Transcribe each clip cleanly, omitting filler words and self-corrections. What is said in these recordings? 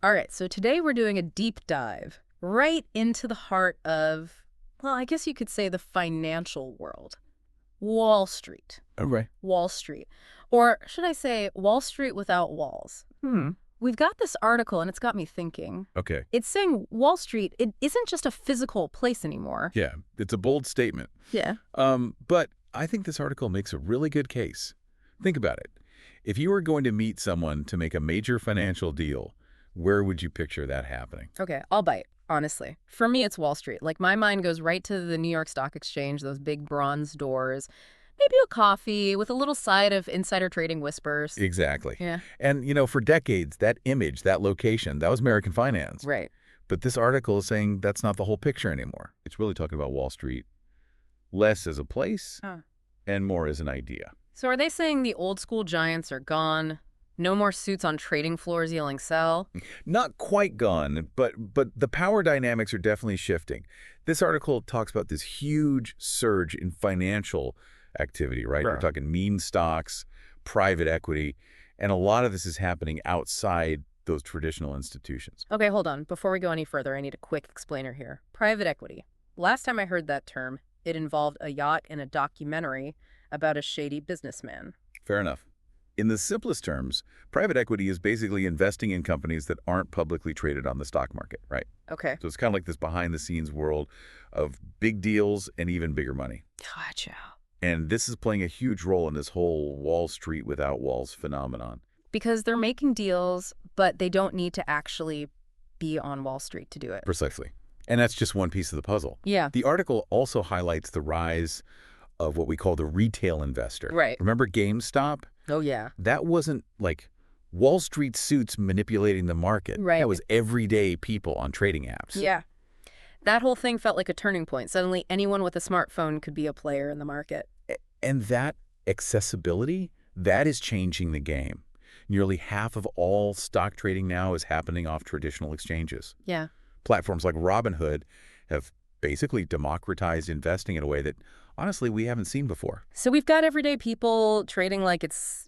All right, so today we're doing a deep dive right into the heart of, well, I guess you could say the financial world. Wall Street. Okay. Wall Street. Or should I say Wall Street without walls? We've got this article and it's got me thinking. Okay. It's saying Wall Street, it isn't just a physical place anymore. Yeah, it's a bold statement. Yeah. But I think this article makes a really good case. Think about it. If you were going to meet someone to make a major financial deal, where would you picture that happening? Okay, I'll bite, honestly. For me, it's Wall Street. Like, my mind goes right to the New York Stock Exchange, those big bronze doors, maybe a coffee with a little side of insider trading whispers. Exactly. Yeah. And, for decades, that image, that location, that was American finance. Right. But this article is saying that's not the whole picture anymore. It's really talking about Wall Street less as a place and more as an idea. So are they saying the old school giants are gone? No more suits on trading floors yelling sell? Not quite gone, but the power dynamics are definitely shifting. This article talks about this huge surge in financial activity, right? We're talking meme stocks, private equity, and a lot of this is happening outside those traditional institutions. Okay, hold on. Before we go any further, I need a quick explainer here. Private equity. Last time I heard that term, it involved a yacht and a documentary about a shady businessman. Fair enough. In the simplest terms, private equity is basically investing in companies that aren't publicly traded on the stock market, right? Okay. So it's kind of like this behind-the-scenes world of big deals and even bigger money. Gotcha. And this is playing a huge role in this whole Wall Street without walls phenomenon. Because they're making deals, but they don't need to actually be on Wall Street to do it. Precisely. And that's just one piece of the puzzle. Yeah. The article also highlights the rise of what we call the retail investor. Right. Remember GameStop? Oh, yeah. That wasn't like Wall Street suits manipulating the market. Right. That was everyday people on trading apps. Yeah. That whole thing felt like a turning point. Suddenly, anyone with a smartphone could be a player in the market. And that accessibility, that is changing the game. Nearly half of all stock trading now is happening off traditional exchanges. Yeah. Platforms like Robinhood have basically democratized investing in a way that, honestly, we haven't seen before. So we've got everyday people trading like it's,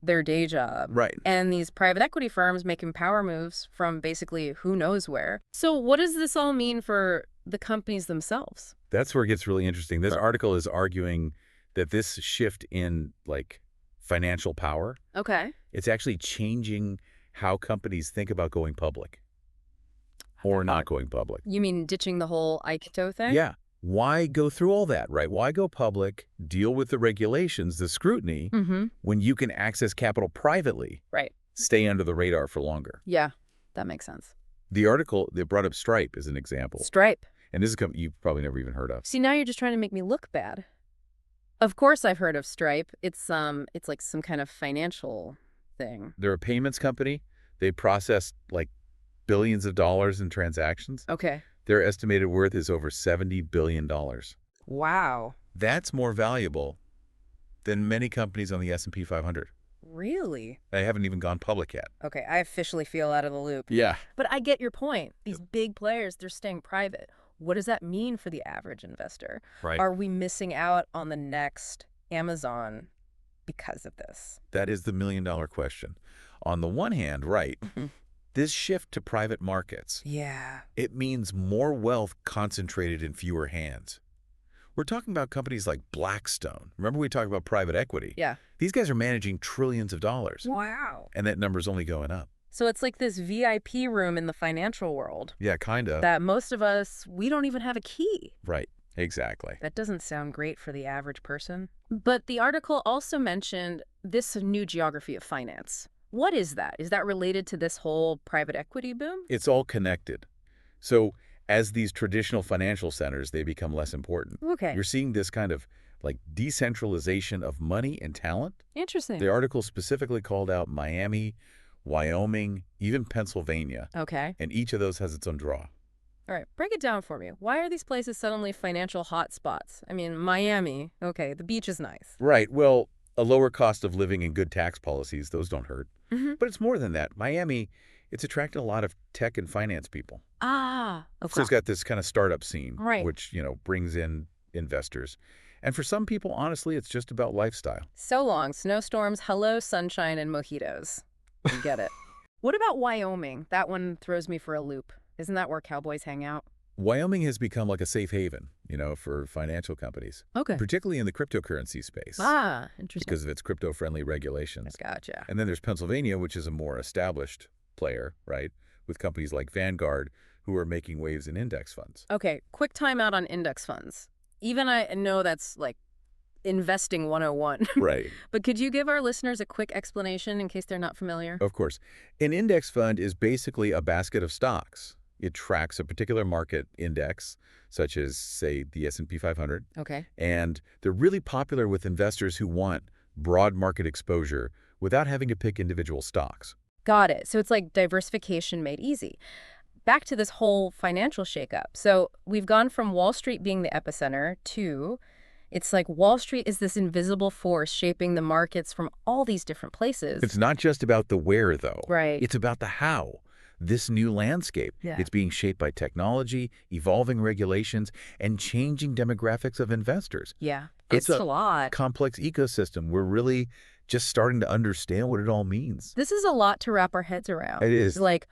their day job. Right. And these private equity firms making power moves from basically who knows where. So what does this all mean for the companies themselves? That's where it gets really interesting. This article is arguing that this shift in, financial power, it's actually changing how companies think about going public or not going public. You mean ditching the whole Aikito thing? Yeah. Why go through all that, right? Why go public, deal with the regulations, the scrutiny, when you can access capital privately, Right. stay under the radar for longer? Yeah, that makes sense. The article, they brought up Stripe as an example. Stripe. And this is a company you've probably never even heard of. See, now you're just trying to make me look bad. Of course I've heard of Stripe. It's like some kind of financial thing. They're a payments company. They process billions of dollars in transactions. Okay. Their estimated worth is over $70 billion. Wow. That's more valuable than many companies on the S&P 500. Really? They haven't even gone public yet. Okay, I officially feel out of the loop. Yeah. But I get your point. These big players, they're staying private. What does that mean for the average investor? Right. Are we missing out on the next Amazon because of this? That is the million-dollar question. On the one hand, right, this shift to private markets, Yeah. it means more wealth concentrated in fewer hands. We're talking about companies like Blackstone. Remember we talked about private equity? Yeah. These guys are managing trillions of dollars. Wow. And that number's only going up. So it's like this VIP room in the financial world Yeah, kind of. that most of us, we don't even have a key. Right. Exactly. That doesn't sound great for the average person. But the article also mentioned this new geography of finance. What is that? Is that related to this whole private equity boom? It's all connected. So as these traditional financial centers, they become less important. Okay. You're seeing this kind of decentralization of money and talent. Interesting. The article specifically called out Miami, Wyoming, even Pennsylvania. Okay. And each of those has its own draw. All right, break it down for me. Why are these places suddenly financial hotspots? I mean, Miami, okay, the beach is nice. Right. Well, a lower cost of living and good tax policies, those don't hurt. Mm-hmm. But it's more than that. Miami, it's attracted a lot of tech and finance people. Ah, okay. So it's got this kind of startup scene, Right. which, brings in investors. And for some people, honestly, it's just about lifestyle. So long, snowstorms, hello, sunshine, and mojitos. I get it. What about Wyoming? That one throws me for a loop. Isn't that where cowboys hang out? Wyoming has become like a safe haven, for financial companies, Okay. particularly in the cryptocurrency space Ah, interesting. because of its crypto-friendly regulations. Gotcha. And then there's Pennsylvania, which is a more established player, right, with companies like Vanguard who are making waves in index funds. Okay, quick timeout on index funds. Even I know that's like investing 101. Right. But could you give our listeners a quick explanation in case they're not familiar? Of course. An index fund is basically a basket of stocks. It tracks a particular market index, such as, say, the S&P 500. Okay. And they're really popular with investors who want broad market exposure without having to pick individual stocks. Got it. So it's like diversification made easy. Back to this whole financial shakeup. So we've gone from Wall Street being the epicenter to it's like Wall Street is this invisible force shaping the markets from all these different places. It's not just about the where, though. Right. It's about the how. This new landscape, it's being shaped by technology, evolving regulations, and changing demographics of investors. Yeah, It's a lot. Complex ecosystem. We're really just starting to understand what it all means. This is a lot to wrap our heads around. It is. Like,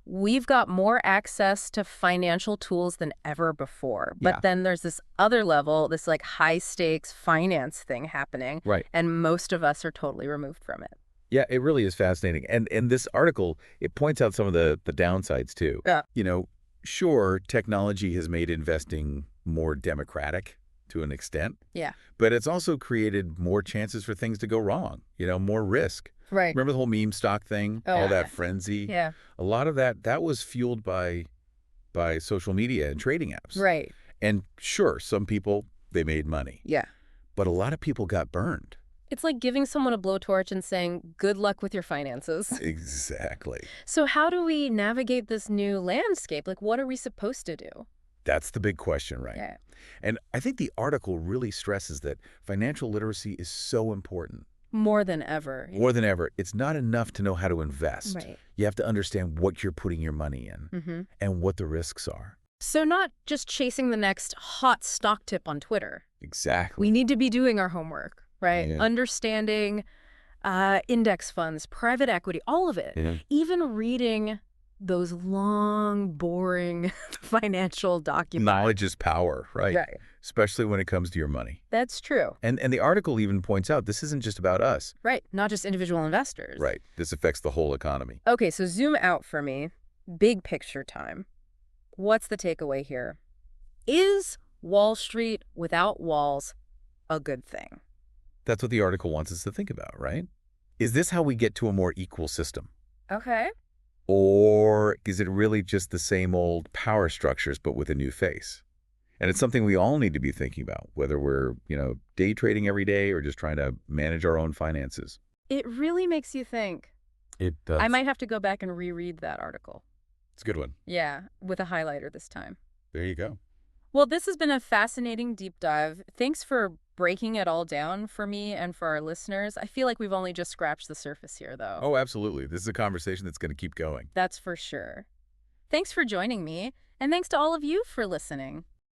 we've got more access to financial tools than ever before. But Yeah. then there's this other level, this like high stakes finance thing happening. Right. And most of us are totally removed from it. Yeah, it really is fascinating. And this article, it points out some of the downsides, too. Yeah. Sure, technology has made investing more democratic to an extent. Yeah. But it's also created more chances for things to go wrong, more risk. Right. Remember the whole meme stock thing? Oh, all yeah. that frenzy? Yeah. A lot of that was fueled by social media and trading apps. Right. And sure, some people, they made money. Yeah. But a lot of people got burned. It's like giving someone a blowtorch and saying, good luck with your finances. Exactly. So how do we navigate this new landscape? Like, what are we supposed to do? That's the big question, right? Yeah. And I think the article really stresses that financial literacy is so important. More than ever. More than ever. It's not enough to know how to invest. Right. You have to understand what you're putting your money in and what the risks are. So not just chasing the next hot stock tip on Twitter. Exactly. We need to be doing our homework, right? Yeah. Understanding index funds, private equity, all of it. Yeah. Even reading those long, boring financial documents. Knowledge is power, right? Right. Especially when it comes to your money. That's true. And the article even points out this isn't just about us. Right. Not just individual investors. Right. This affects the whole economy. Okay, so zoom out for me. Big picture time. What's the takeaway here? Is Wall Street without walls a good thing? That's what the article wants us to think about, right? Is this how we get to a more equal system? Okay. Or is it really just the same old power structures but with a new face? And it's something we all need to be thinking about, whether we're, day trading every day or just trying to manage our own finances. It really makes you think. It does. I might have to go back and reread that article. It's a good one. Yeah, with a highlighter this time. There you go. Well, this has been a fascinating deep dive. Thanks for breaking it all down for me and for our listeners. I feel like we've only just scratched the surface here, though. Oh, absolutely. This is a conversation that's going to keep going. That's for sure. Thanks for joining me, and thanks to all of you for listening.